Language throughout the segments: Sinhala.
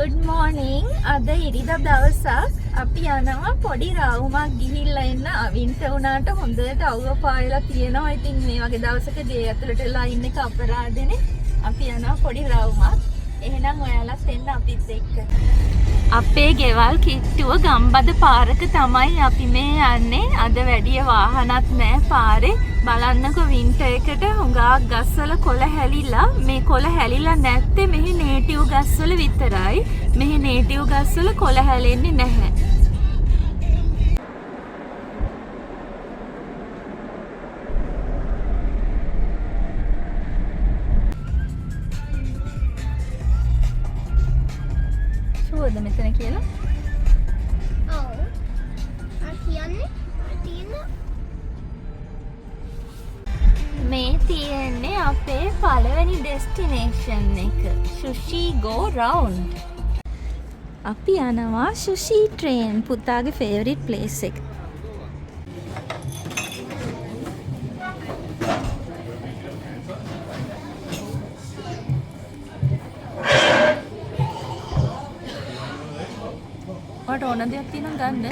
good morning. අද ඉරිදා දවසක් අපි යනවා පොඩි රාවුමක් ගිහිල්ලා එන්න. අවින්ට උනාට හොඳට අවුව පායලා තියෙනවා. ඉතින් මේ වගේ දවසකදී ඇතුළට වෙලා ඉන්න එක අපරාධනේ. අපි යනවා පොඩි රාවුමක්. එහෙනම් ඔයාලත් එන්න අපිත් එක්ක. අපේ ගෙවල් කිට්ටුව ගම්බද පාරක තමයි අපි මේ යන්නේ. අද වැඩි වාහනත් නැහැ පාරේ. බලන්නකො වින්ටර් එකට හුඟක් ගස්වල කොළ හැලිලා. මේ කොළ හැලිලා නැත්තේ මෙහි නේටිව් ගස්වල විතරයි. මෙහි නේටිව් ගස්වල කොළ හැලෙන්නේ නැහැ. ෂුවර්ද මෙතන කියලා? ඔව්. මේ තියෙන්නේ අපේ පළවෙනි ඩෙස්ටිනේෂන් එක. සුෂි ගෝ රවුන්ඩ්. අපි යනවා සුෂි ට්‍රේන් පුතාගේ ෆේවරිට් ප්ලේස් එක. ඔයාට ඕන දෙයක් තියෙනවා ගන්න.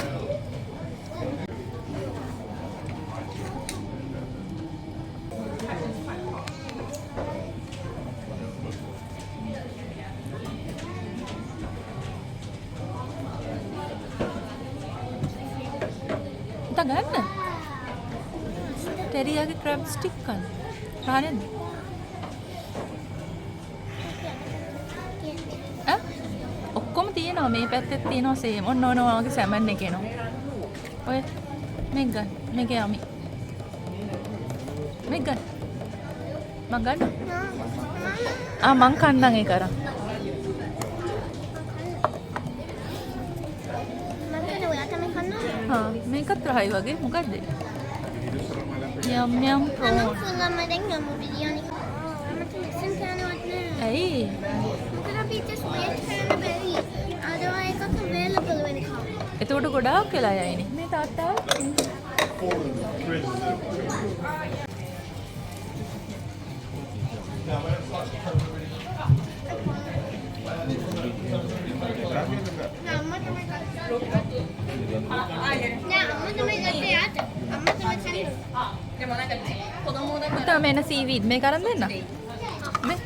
ගන්න ටෙරියාගේ ක්‍රැබ් ස්ටික් ගන්න. කාරෙන්ද? ඔක්කොම තියෙනවා මේ පැත්තේ තියෙනවා සේම්. ඔන්න ඔන්න ඔයගේ සැමන් එක එනවා. ඔය මේක ගන්න. මේක යමි. මේක ගන්න. මං ගන්න. මං කන්නම් ඒක අරන්. මේකත් රහයි වගේ මොකක්ද? යම් යම් ප්‍රෝන්. ඇයි? එතකොට ගොඩාක් වෙලා යයිනේ. මේ තාත්තා පුතා මේන සීවීඩ් මේක අරන් දෙන්න. මේ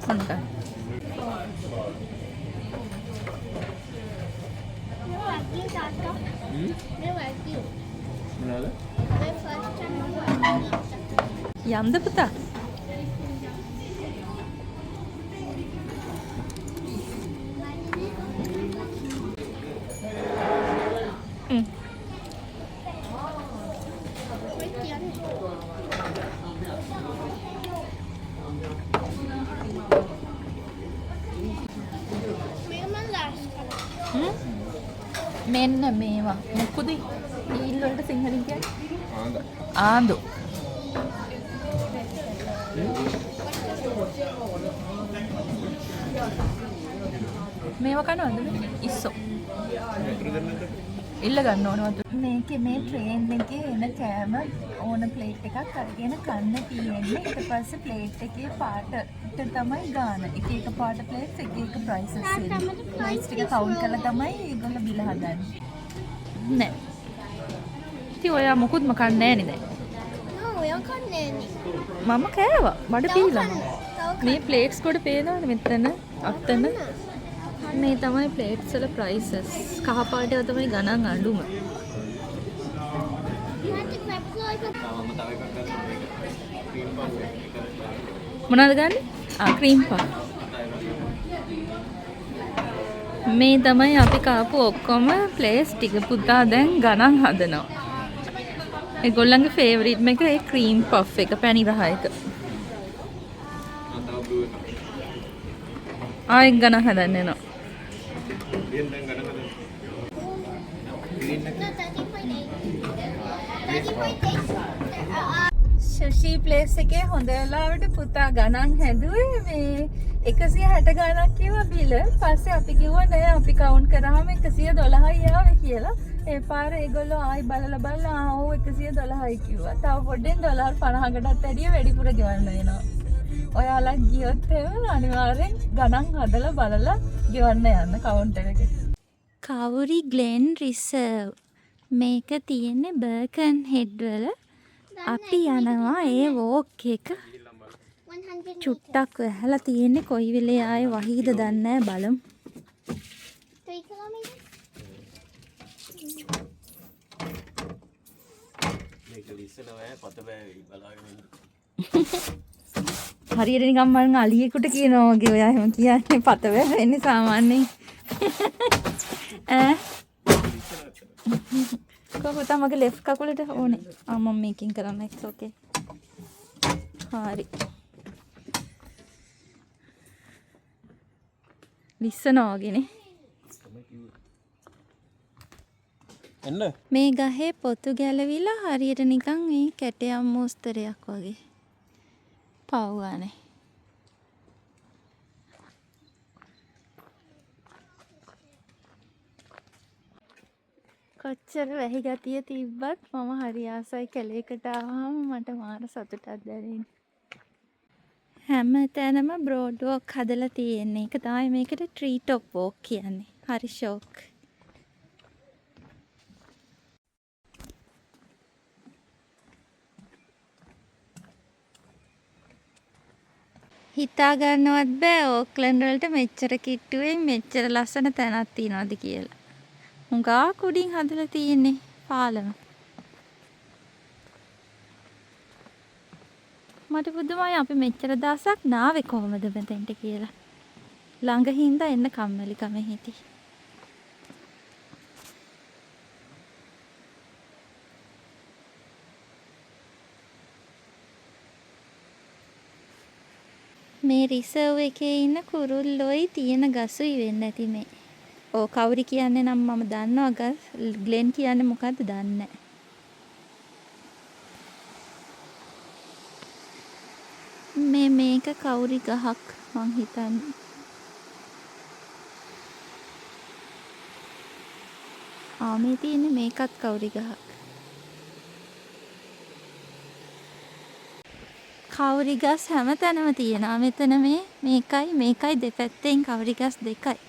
හොඳයි. යම්ද පුතා? මෙන්න මේවා මොකද ඊල් වලට සිංහලින් කියන්නේ? ආඳු. මේවා කනවද මේ? ඉස්සෝ. ඉල්ල ගන්න ඕනවද? මේකේ මේ ට්‍රේන් එකේ එන කෑම ඕන ප්ලේට් එකක් අරගෙන කන්න තියෙන්නේ. ඊට පස්සේ ප්ලේට් එකේ පාටට තමයි ගාන. එක එක පාට ප්ලේට්ස් එක එක ප්‍රයිසස් එන්නේ. ප්‍රයිස් ටික කවුන්ට් කරලා තමයි ඒගොල්ලෝ බිල හදන්නේ. නෑ. ඉතින් ඔයා මොකුත්ම කන්නේ නෑ නේද? නෝ ඔයා කන්නේ නෑනේ. මම කෑවා. බඩ පීලා. මේ ප්ලේට්ස් කොට පේනවනේ මෙතන අතන. මේ තමයි ප්ලේට්ස් වල ප්‍රයිසස්. කහ පාටේව තමයි ගණන් අඩුම. මොනවද ගන්නෙ? Cream puff. මේ තමයි අපි කාපු ඔක්කොම ප්ලේට්ස් ටික. පුතා දැන් ගණන් හදනවා. ඒගොල්ලන්ගේ ෆේවරිට් එක ඒ ක්‍රීම් පෆ් එක පැණි රහ එක. ආයෙත් ගණන් හදන්න එනවා. සුෂි ප්ලේස් එකේ හොඳ වෙලාවට පුතා ගණන් හැදුවේ. මේ 160 ගණක් කිව්වා බිල. පස්සේ අපි කිව්වා නෑ අපි කවුන්ට් කරාම 112යි ආවේ කියලා. ඒ පාර ඒගොල්ලෝ ආයි බලලා ඔව් 112යි කිව්වා. තව පොඩ්ඩෙන් $50කටත් වැඩිය වැඩිපුර ගෙවන්න වෙනවා. ඔයාලා ගියොත් එහෙම අනිවාර්යෙන් ගණන් හදලා බලලා ගෙවන්න යන්න කවුන්ටර් එකේ. කවුරි ග්ලෙන් රිසර්ව් මේක තියෙන්නේ බර්කන් හෙඩ් වල. අපි යනවා ඒ වෝක් එක. චුට්ටක් වැහලා තියෙන්නේ කොයි වෙලේ ආයේ වහීද දන්නේ නැහැ බලමු. 3 kilometers? මේක ලිස්සනවා පත බෑ බලාගෙන ඉන්න. හරියට නිකන් මම අලියෙකුට කියනවා වගේ ඔයා එහෙම කියන්නේ පත වෙන්නේ සාමාන්‍යයෙන්. ඈ කොහොමද තමගේ ලෙෆ්ට් කකුලට ඕනේ. මම මේකින් කරන්න it's okay. හරි. ලිස්සනවා වගේනේ. එන්න මේ ගහේ පොතු ගැලවිලා හරියට නිකන් මේ කැටයම් මොස්තරයක් වගේ. පව්වානේ. කොච්චර වැහි ගතිය තිබ්බත් මම හරි ආසයි කැලේකට ආවම මට මාර සතුටක් දැනෙන්නේ. හැම තැනම බ්‍රෝඩ් වෝක් හදලා තියෙන්නේ. ඒක තමයි මේකට ට්‍රී টොප් වෝක් කියන්නේ. හරි ෂෝක්. හිතා ගන්නවත් බෑ ඕක්ලන්ඩ් වලට මෙච්චර කිට්ටුවෙන් මෙච්චර ලස්සන තැනක් තියනවාද කියලා. හුඟා කුඩින් හදලා තියෙන්නේ පාලම. මට පුදුමයි අපි මෙච්චර දවසක් නාවේ කොහමද මෙතෙන්ට කියලා. ළඟ හින්දා එන්න කම්මැලිකම හිටි. මේ රිසර්ව් එකේ ඉන්න කුරුල්ලොයි තියෙන ගසුයි වෙන්න ඇති මේ. ඕ කවුරි කියන්නේ නම් මම දන්නවා ගස්. ග්ලෙන් කියන්නේ මොකද්ද දන්නේ නැහැ. මේක කවුරි ගහක් මං හිතන්නේ. මේ තියෙන්නේ මේකත් කවුරි ගහක්. කවුරි ගස් හැමතැනම තියෙනවා. මෙතන මේකයි දෙපැත්තෙන් කවුරි ගස් දෙකයි.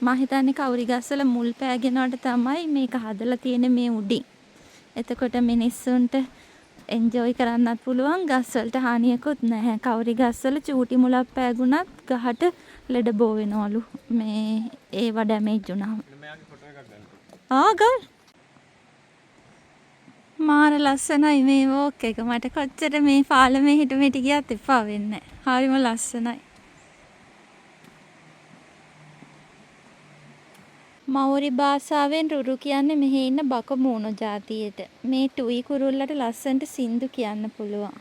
මම හිතන්නේ කවුරි ගස් වල මුල් පෑගෙනවට තමයි මේක හදලා තියෙන්නේ මේ උඩින්. එතකොට මිනිස්සුන්ට එන්ජොයි කරන්නත් පුළුවන්. ගස් වලට හානියකුත් නැහැ. කවුරි ගස් වල චූටි මුලක් පෑගුණත් ගහට ලෙඩ බෝ වෙනවලු. මේ ඒව ඩැමේජ් වුණාම. මෙයාගේ ෆොටෝ එකක් ගන්න. ගල් මාර ලස්සනයි මේ වෝක් එක. මට කොච්චර මේ පාලමේ හිටු ගියත් එපා වෙන්නේ නැහැ. හරිම ලස්සනයි. මවුරි භාෂාවෙන් රුරු කියන්නේ මෙහි ඉන්න බකමූණු జాතියට. මේ ටුයි කුරුල්ලට ලස්සනට සින්දු කියන්න පුළුවන්.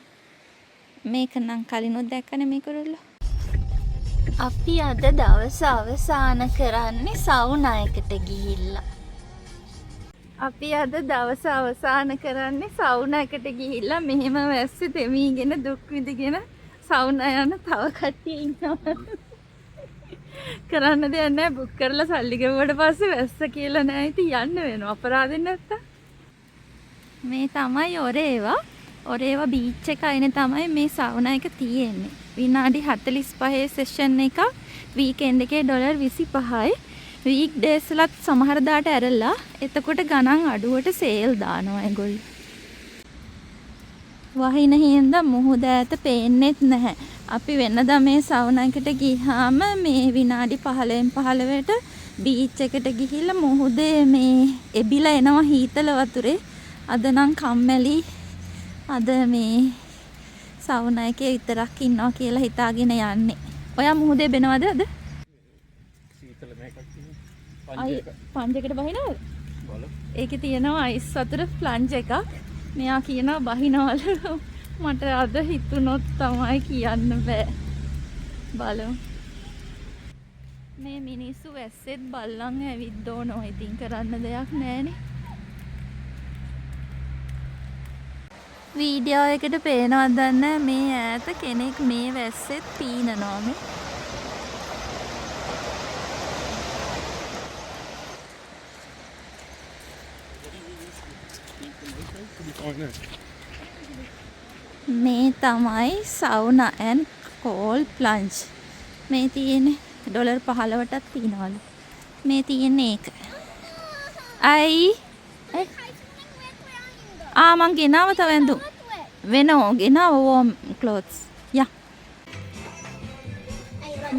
මේක නම් කලිනුත් දැක්කනේ මේ කුරුල්ලෝ. අපි අද දවස අවසන් කරන්නේ සවුනා එකට ගිහිල්ලා. මෙහෙම වැස්සේ දෙමීගෙන දුක් විඳගෙන සවුනා යන තව කට්ටිය ඉන්නවා. කරන්න දෙයක් නැහැ. බුක් කරලා සල්ලි ගෙවුවට පස්සේ වැස්ස කියලා නැහැ. ඉතින් යන්න වෙනවා. අපරාධෙන් නැත්තම්. මේ තමයි ඔරේවා බීච් එකයිනේ තමයි මේ සවුනා එක තියෙන්නේ. විනාඩි 45 සෙෂන් එක වීකෙන්ඩ් එකේ $25යි. වීක් ඩේස් වලත් සමහර දාට ඇරලා එතකොට ගණන් අඩුවට සේල් දානවා ඒගොල්ලෝ. වහින හින්දා මුහුද ඈත පේන්නෙත් නැහැ. අපි වෙනදා මේ සවුනා එකට ගියාම මේ විනාඩි 15ට බීච් එකට ගිහිල්ලා මුහුදේ මේ එබිලා එනවා හීතල වතුරේ. අද නම් කම්මැලි. අද මේ සවුනා එකේ විතරක් ඉන්නවා කියලා හිතාගෙන යන්නේ. ඔයා මුහුදේ බෙනවද අද? සීතල මේකක් පංජයකට බහිනවද? බලමු. ඒකේ තියෙනවා අයිස් වතුර ප්ලන්ජ් එකක්. මෙයා කියනවා බහිනවලු. මට අද හිතුනොත් තමයි කියන්න බෑ. බලමු. මේ මිනිස්සු වැස්සෙත් බල්ලන් ඇවිද්දෝනෝ. ඉතින් කරන්න දෙයක් නෑනේ. වීඩියෝ එකට පේනවද දන්නේ මේ ඈත කෙනෙක් මේ වැස්සෙත් පීනනවා මේ. මේ තමයි සවුනා ඇන් කෝල් ප්ලන්ච්. මේ තියෙන්නේ ඩොලර් 15ටත් තියනවලු. මේ තියෙන්නේ ඒක. අයි මං ගෙනාව තව ඇඳුම්. වෙනෝ ගෙනාව වෝම් ක්ලෝත්ස්. යා.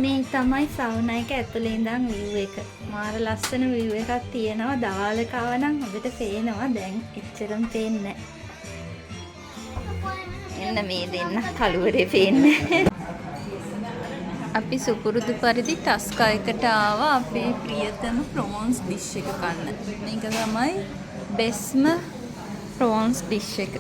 මේ තමයි සවුනා එක ඇතුලේ ඉඳන් view එක. මාර ලස්සන view එකක් තියෙනවා. දාලක ආව නම් හොඳට පේනවා. දැන් එච්චරම පේන්නේ නැහැ. එන්න මේ දෙන්න කළුවරේ පේන්නේ. අපි සුපුරුදු පරිදි ටස්කා එකට ආවා අපේ ප්‍රියතම ප්‍රෝන්ස් ඩිෂ් එක කන්න. මේක තමයි බෙස්ම ප්‍රෝන්ස් ඩිෂ් එක.